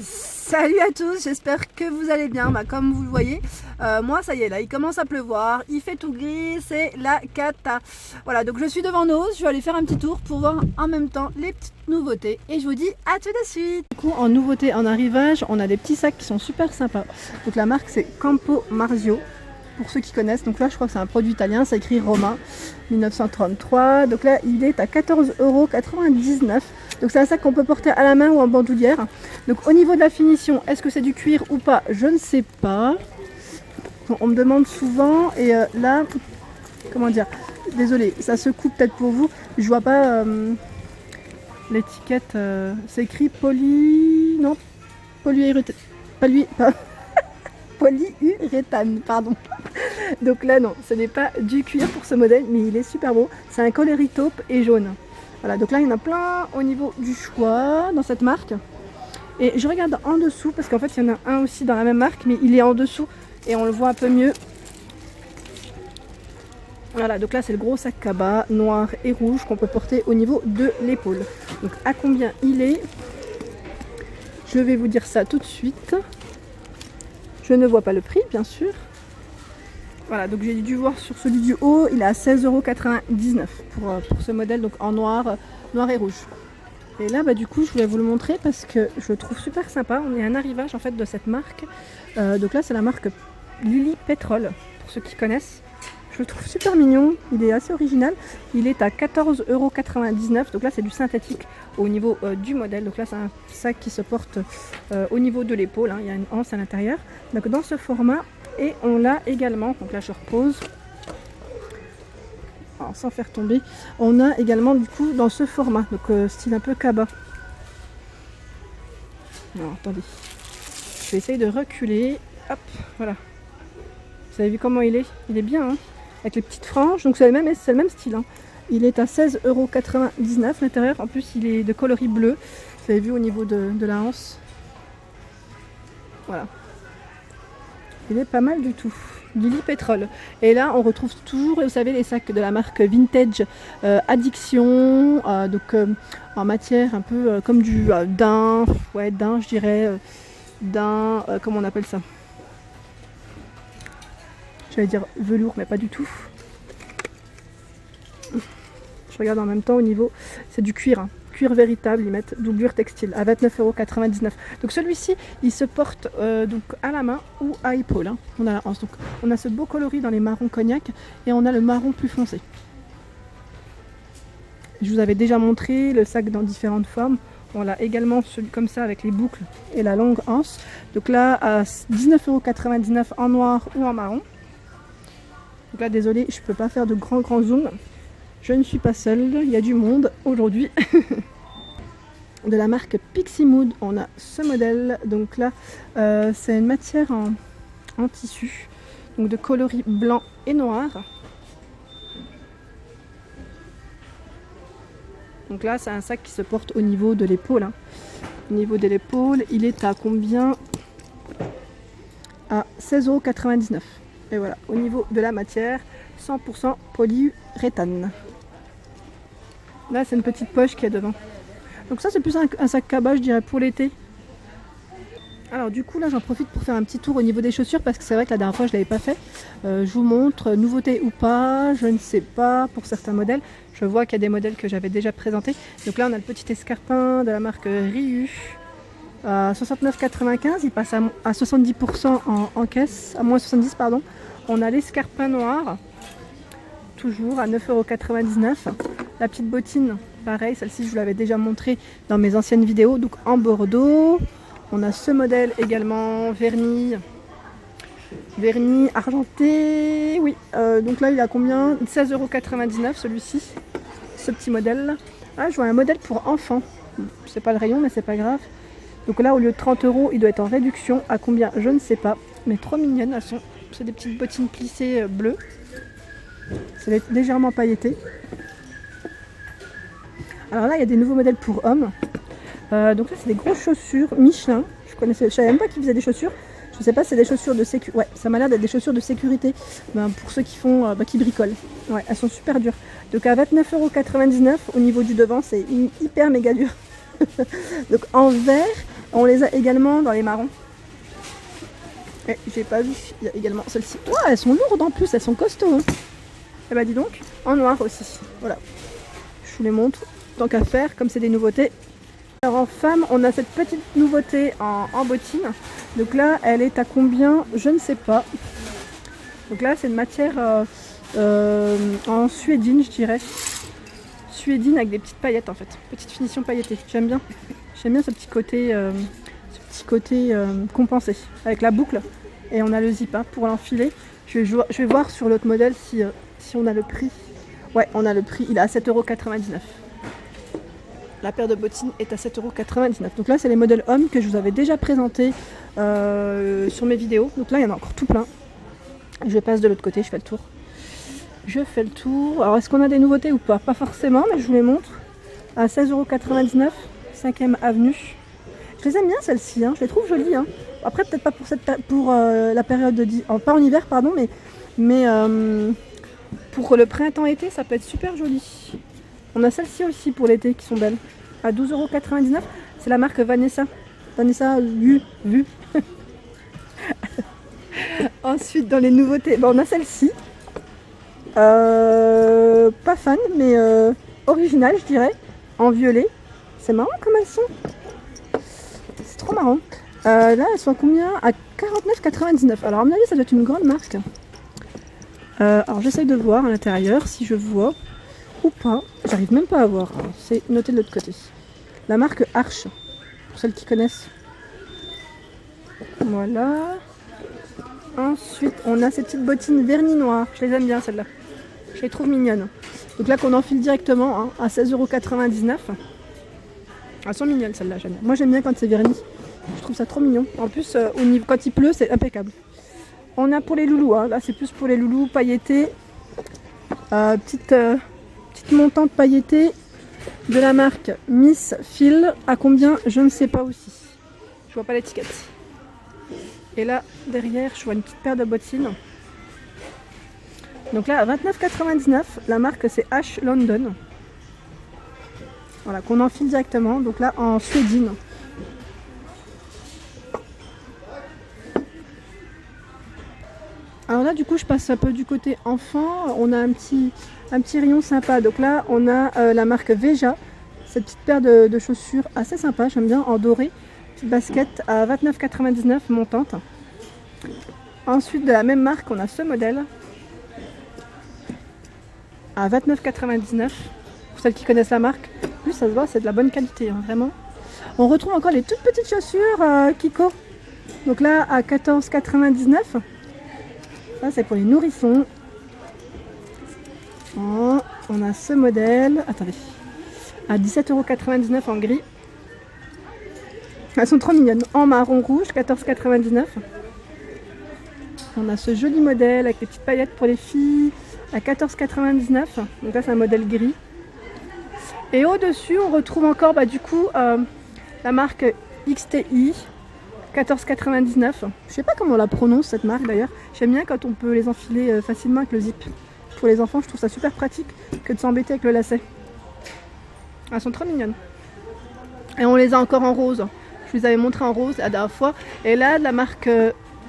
Salut à tous, j'espère que vous allez bien. Comme vous le voyez, moi ça y est, là il commence à pleuvoir, il fait tout gris, c'est la cata. Voilà, donc je suis devant Noz, je vais aller faire un petit tour pour voir en même temps les petites nouveautés et je vous dis à tout de suite. Du coup, en nouveauté, en arrivage, on a des petits sacs qui sont super sympas. Donc la marque c'est Campo Marzio, pour ceux qui connaissent. Donc là je crois que c'est un produit italien, ça écrit Romain 1933. Donc là il est à 14,99 €. Donc c'est un sac qu'on peut porter à la main ou en bandoulière. Donc au niveau de la finition, est-ce que c'est du cuir ou pas? Je ne sais pas. On me demande souvent et là, comment dire, désolé, ça se coupe peut-être pour vous. Je vois pas l'étiquette. C'est écrit non, polyuréthane, pardon. Donc là non, ce n'est pas du cuir pour ce modèle, mais il est super beau. C'est un coloris taupe et jaune. Voilà, donc là il y en a plein au niveau du choix dans cette marque. Et je regarde en dessous parce qu'en fait il y en a un aussi dans la même marque, mais il est en dessous et on le voit un peu mieux. Voilà, donc là c'est le gros sac cabas noir et rouge qu'on peut porter au niveau de l'épaule. Donc à combien il est? Je vais vous dire ça tout de suite. Je ne vois pas le prix bien sûr. Voilà, donc j'ai dû voir sur celui du haut, il est à 16,99 € pour ce modèle, donc en noir et rouge. Et là, du coup, je voulais vous le montrer parce que je le trouve super sympa. On est à un arrivage en fait de cette marque. Donc là, c'est la marque Lily Petrol, pour ceux qui connaissent. Je le trouve super mignon, il est assez original. Il est à 14,99 €. Donc là, c'est du synthétique au niveau du modèle. Donc là, c'est un sac qui se porte au niveau de l'épaule. Il y a une anse à l'intérieur. Donc dans ce format. Et on l'a également, donc là je repose, alors, sans faire tomber, on a également du coup dans ce format, donc style un peu cabas. Alors attendez, je vais essayer de reculer, hop, voilà. Vous avez vu comment il est? Il est bien, hein, avec les petites franges, donc c'est le même style. Hein. Il est à 16,99 € l'intérieur, en plus il est de coloris bleu, vous avez vu au niveau de la hanse. Voilà. Il est pas mal du tout. Lily Petrol. Et là, on retrouve toujours, vous savez, les sacs de la marque Vintage Addiction, donc en matière un peu comme du daim, daim, je dirais, daim, comment on appelle ça? J'allais dire velours, mais pas du tout. Je regarde en même temps au niveau, c'est du cuir. Hein. Cuir véritable, ils mettent doublure textile à 29,99 €. Donc celui-ci, il se porte donc à la main ou à épaule. Hein. On a la hanse. Donc on a ce beau coloris dans les marrons cognac et on a le marron plus foncé. Je vous avais déjà montré le sac dans différentes formes. On l'a également celui comme ça avec les boucles et la longue anse. Donc là à 19,99 € en noir ou en marron. Donc là désolé, je ne peux pas faire de grand zoom. Je ne suis pas seule, il y a du monde aujourd'hui. De la marque Pixie Mood, on a ce modèle. Donc là, c'est une matière en tissu, donc de coloris blanc et noir. Donc là, c'est un sac qui se porte au niveau de l'épaule. Hein. Au niveau de l'épaule, il est à combien? À 16,99 €. Et voilà, au niveau de la matière, 100% polyuréthane. Là, c'est une petite poche qui est devant. Donc ça, c'est plus un sac cabas, je dirais, pour l'été. Alors du coup, là, j'en profite pour faire un petit tour au niveau des chaussures parce que c'est vrai que la dernière fois, je ne l'avais pas fait. Je vous montre, nouveauté ou pas, je ne sais pas pour certains modèles. Je vois qu'il y a des modèles que j'avais déjà présentés. Donc là, on a le petit escarpin de la marque Ryu. À 69,95 €, il passe à 70% en caisse, à moins 70 pardon. On a l'escarpin noir, toujours à 9,99 €. La petite bottine, pareil, celle-ci je vous l'avais déjà montré dans mes anciennes vidéos, donc en bordeaux. On a ce modèle également, vernis argenté, oui, donc là il a combien? 16,99 € celui-ci, ce petit modèle. Ah, je vois un modèle pour enfants, c'est pas le rayon mais c'est pas grave. Donc là au lieu de 30 €, il doit être en réduction, à combien je ne sais pas, mais trop mignonnes elles sont, c'est des petites bottines plissées bleues, c'est légèrement pailleté. Alors là, il y a des nouveaux modèles pour hommes. Donc là, c'est des grosses chaussures Michelin. Je savais même pas qu'ils faisaient des chaussures. Je ne sais pas si c'est des chaussures de sécurité. Ouais, ça m'a l'air d'être des chaussures de sécurité. Pour ceux qui font, qui bricolent. Ouais, elles sont super dures. Donc à 29,99 € au niveau du devant, c'est hyper méga dur. Donc en vert On les a également dans les marrons. Et j'ai pas vu, il y a également celles-ci. Ouais, elles sont lourdes en plus, elles sont costauds. Hein. Et bah dis donc, en noir aussi. Voilà. Je vous les montre, tant qu'à faire, comme c'est des nouveautés. Alors en femme, on a cette petite nouveauté en bottine. Donc là, elle est à combien? Je ne sais pas. Donc là, c'est une matière en suédine, je dirais. Suédine avec des petites paillettes en fait. Petite finition paillettée. J'aime bien. J'aime bien ce petit côté compensé. Avec la boucle. Et on a le zip hein, pour l'enfiler. Je vais voir sur l'autre modèle si on a le prix. Ouais, on a le prix. Il est à 7,99 €. La paire de bottines est à 7,99 €. Donc là, c'est les modèles hommes que je vous avais déjà présentés sur mes vidéos. Donc là, il y en a encore tout plein. Je passe de l'autre côté, je fais le tour. Alors, est-ce qu'on a des nouveautés ou pas? Pas forcément, mais je vous les montre. À 16,99 €, 5e avenue. Je les aime bien celles-ci, hein. Je les trouve jolies. Hein. Après, peut-être pas pour la période pas en hiver, pardon, mais pour le printemps-été, ça peut être super joli. On a celles-ci aussi pour l'été qui sont belles. À 12,99 €. C'est la marque Vanessa. Vanessa Vu. Ensuite, dans les nouveautés, on a celle-ci. Pas fan, mais originale, je dirais. En violet. C'est marrant comme elles sont. C'est trop marrant. Là, elles sont à combien? À 49,99 €. Alors, à mon avis, ça doit être une grande marque. Alors, j'essaye de voir à l'intérieur si je vois ou pas. J'arrive même pas à voir. C'est noté de l'autre côté. La marque Arch. Pour celles qui connaissent. Voilà. Ensuite, on a ces petites bottines vernis noir. Je les aime bien, celles-là. Je les trouve mignonnes. Donc là, qu'on enfile directement hein, à 16,99 €. Elles sont mignonnes, celles-là. J'aime bien. Moi, j'aime bien quand c'est verni. Je trouve ça trop mignon. En plus, quand il pleut, c'est impeccable. On a pour les loulous. Hein. Là, c'est plus pour les loulous pailletés. Petite montante pailletée de la marque Miss Phil. À combien? Je ne sais pas aussi. Je vois pas l'étiquette. Et là, derrière, je vois une petite paire de bottines. Donc là, à 29,99 €, la marque c'est H London. Voilà, qu'on enfile directement. Donc là, en suédine. Alors là, du coup, je passe un peu du côté enfant. On a un petit rayon sympa. Donc là, on a la marque Veja. Cette petite paire de chaussures assez sympa. J'aime bien, en doré. Petite basket à 29,99 € montante. Ensuite, de la même marque, on a ce modèle. À 29,99 €. Pour celles qui connaissent la marque. Plus ça se voit, c'est de la bonne qualité, hein, vraiment. On retrouve encore les toutes petites chaussures Kiko. Donc là, à 14,99 €. Ça, c'est pour les nourrissons. Oh, on a ce modèle. Attendez. À 17,99 € en gris. Elles sont trop mignonnes. En marron rouge, 14,99 €. On a ce joli modèle avec les petites paillettes pour les filles à 14,99 €. Donc là, c'est un modèle gris. Et au-dessus, on retrouve encore du coup la marque XTI. 14,99 €. Je sais pas comment on la prononce cette marque d'ailleurs. J'aime bien quand on peut les enfiler facilement avec le zip. Pour les enfants, je trouve ça super pratique que de s'embêter avec le lacet. Elles sont trop mignonnes. Et on les a encore en rose. Je vous avais montré en rose la dernière fois. Et là, de la marque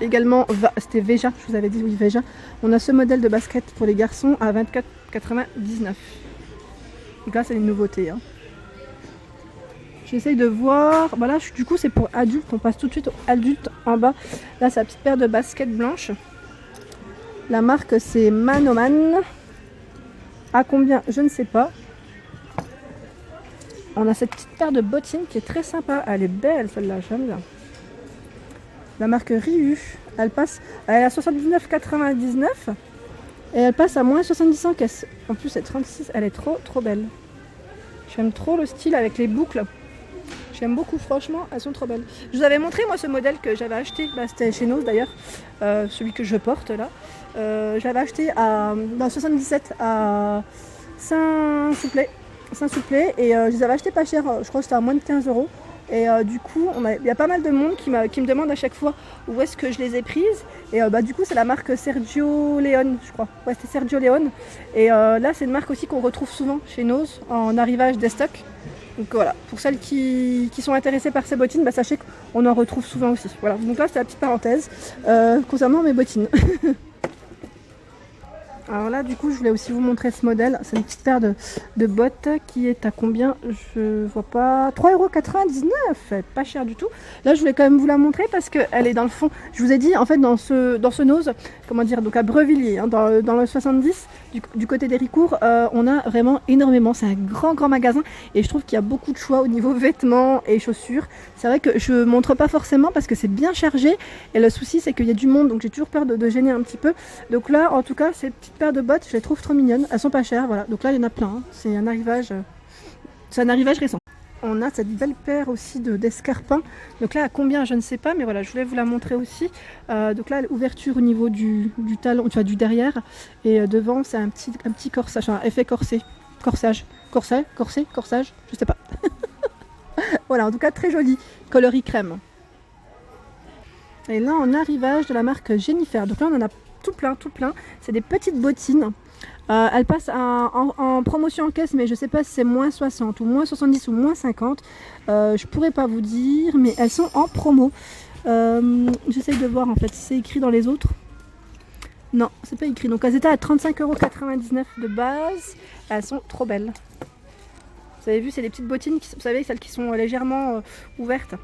également, c'était Veja. Je vous avais dit oui, Veja. On a ce modèle de basket pour les garçons à 24,99 €. Donc là, c'est une nouveauté. Hein. J'essaye de voir. Voilà, du coup, c'est pour adultes. On passe tout de suite aux adultes en bas. Là, c'est la petite paire de baskets blanches. La marque, c'est Manoman. À combien? Je ne sais pas. On a cette petite paire de bottines qui est très sympa. Elle est belle, celle-là. J'aime bien. La marque Ryu. Elle est à 79,99 €. Et elle passe à moins 70 en caisse. En plus, c'est 36. Elle est trop, trop belle. J'aime trop le style avec les boucles. J'aime beaucoup, franchement, elles sont trop belles. Je vous avais montré moi ce modèle que j'avais acheté, c'était chez Nose d'ailleurs, celui que je porte là. J'avais acheté dans 77 à Saint-Souplet et je les avais achetés pas cher, je crois que c'était à moins de 15 €. Et du coup, il y a pas mal de monde qui me demande à chaque fois où est-ce que je les ai prises. Et du coup, c'est la marque Sergio Leone, je crois. Ouais, c'était Sergio Leone. Et là, c'est une marque aussi qu'on retrouve souvent chez Nose en arrivage des stocks. Donc voilà, pour celles qui sont intéressées par ces bottines, bah, sachez qu'on en retrouve souvent aussi. Voilà, donc là c'était la petite parenthèse concernant mes bottines. Alors là, du coup, je voulais aussi vous montrer ce modèle. C'est une petite paire de bottes qui est à combien? Je vois pas. 3,99 €. Pas cher du tout. Là, je voulais quand même vous la montrer parce qu'elle est dans le fond. Je vous ai dit, en fait, dans ce nose, comment dire, donc à Brevilliers, hein, dans le 70, du côté d'Héricourt, on a vraiment énormément. C'est un grand magasin et je trouve qu'il y a beaucoup de choix au niveau vêtements et chaussures. C'est vrai que je montre pas forcément parce que c'est bien chargé et le souci, c'est qu'il y a du monde, donc j'ai toujours peur de gêner un petit peu. Donc là, en tout cas, ces petites paires de bottes, je les trouve trop mignonnes. Elles sont pas chères, voilà. Donc là, il y en a plein. Hein. C'est un arrivage récent. On a cette belle paire aussi d'escarpins. Donc là, à combien, je ne sais pas, mais voilà, je voulais vous la montrer aussi. Donc là, l'ouverture au niveau du talon, tu vois, du derrière. Et devant, c'est un petit corsage, un effet corsé. Corsage. Corsage, je sais pas. Voilà, en tout cas, très joli. Coloris crème. Et là, en arrivage de la marque Jennifer. Donc là, on en a tout plein. C'est des petites bottines. Elles passent en promotion en caisse, mais je sais pas si c'est moins 60 ou moins 70 ou moins 50. Je pourrais pas vous dire, mais elles sont en promo. J'essaye de voir en fait si c'est écrit dans les autres. Non, c'est pas écrit. Donc elles étaient à 35,99 € de base. Elles sont trop belles. Vous avez vu, c'est des petites bottines, vous savez, celles qui sont légèrement ouvertes.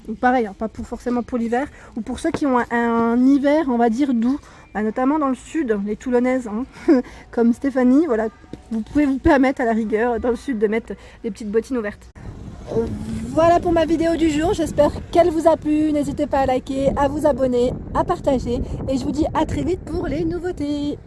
Donc pareil, hein, pas forcément pour l'hiver, ou pour ceux qui ont un hiver, on va dire, doux, notamment dans le sud, les Toulonnaises, hein, comme Stéphanie, voilà, vous pouvez vous permettre à la rigueur, dans le sud, de mettre des petites bottines ouvertes. Voilà pour ma vidéo du jour, j'espère qu'elle vous a plu, n'hésitez pas à liker, à vous abonner, à partager, et je vous dis à très vite pour les nouveautés.